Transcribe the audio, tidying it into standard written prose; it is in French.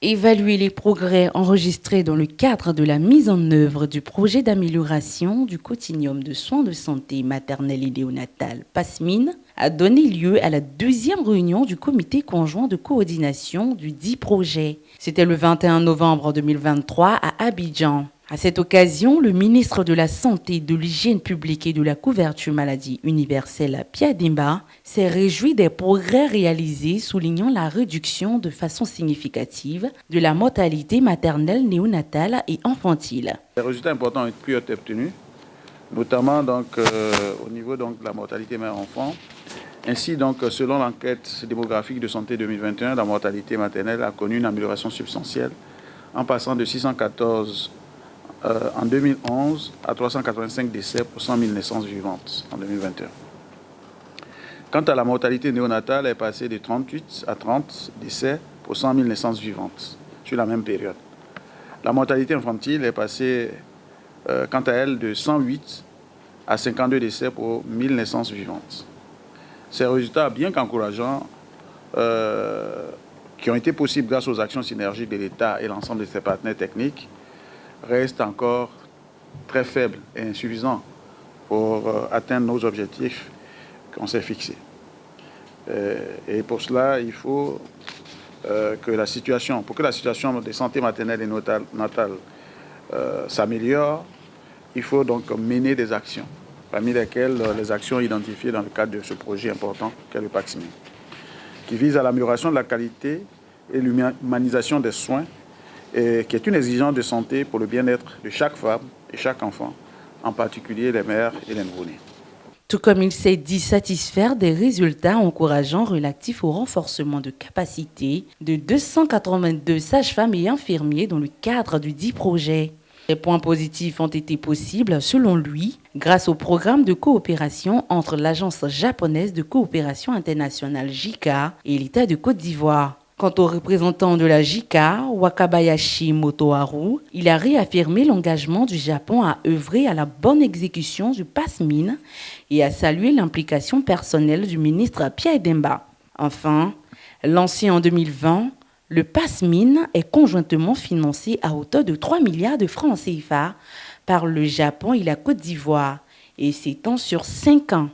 Évaluer les progrès enregistrés dans le cadre de la mise en œuvre du projet d'amélioration du continuum de soins de santé maternelle et néonatale PASMIN a donné lieu à la deuxième réunion du comité conjoint de coordination du dit projet. C'était le 21 novembre 2023 à Abidjan. À cette occasion, le ministre de la Santé, de l'Hygiène publique et de la couverture maladie universelle, Pierre Demba, s'est réjoui des progrès réalisés, soulignant la réduction de façon significative de la mortalité maternelle, néonatale et infantile. Les résultats importants ont pu être obtenus, notamment au niveau de la mortalité mère-enfant. Ainsi, selon l'enquête démographique de santé 2021, la mortalité maternelle a connu une amélioration substantielle en passant de 614 en 2011 à 385 décès pour 100 000 naissances vivantes en 2021. Quant à la mortalité néonatale, elle est passée de 38 à 30 décès pour 100 000 naissances vivantes sur la même période. La mortalité infantile est passée, quant à elle, de 108 à 52 décès pour 1000 naissances vivantes. Ces résultats, bien qu'encourageants, qui ont été possibles grâce aux actions synergiques de l'État et l'ensemble de ses partenaires techniques, restent encore très faibles et insuffisants pour atteindre nos objectifs qu'on s'est fixés. Et pour cela, il faut pour que la situation de santé maternelle et natale s'améliore, il faut donc mener des actions, parmi lesquelles les actions identifiées dans le cadre de ce projet important qu'est le PASMIN, qui vise à l'amélioration de la qualité et l'humanisation des soins, et qui est une exigence de santé pour le bien-être de chaque femme et chaque enfant, en particulier les mères et les nouveau-nés. Tout comme il s'est dit satisfaire des résultats encourageants relatifs au renforcement de capacité de 282 sages-femmes et infirmiers dans le cadre du dit projet. Les points positifs ont été possibles, selon lui, grâce au programme de coopération entre l'Agence japonaise de coopération internationale JICA et l'État de Côte d'Ivoire. Quant au représentant de la JICA, Wakabayashi Motoharu, il a réaffirmé l'engagement du Japon à œuvrer à la bonne exécution du PASMIN et a salué l'implication personnelle du ministre Pierre Demba. Enfin, lancé en 2020, le PASMIN est conjointement financé à hauteur de 3 milliards de francs CFA par le Japon et la Côte d'Ivoire et s'étend sur 5 ans.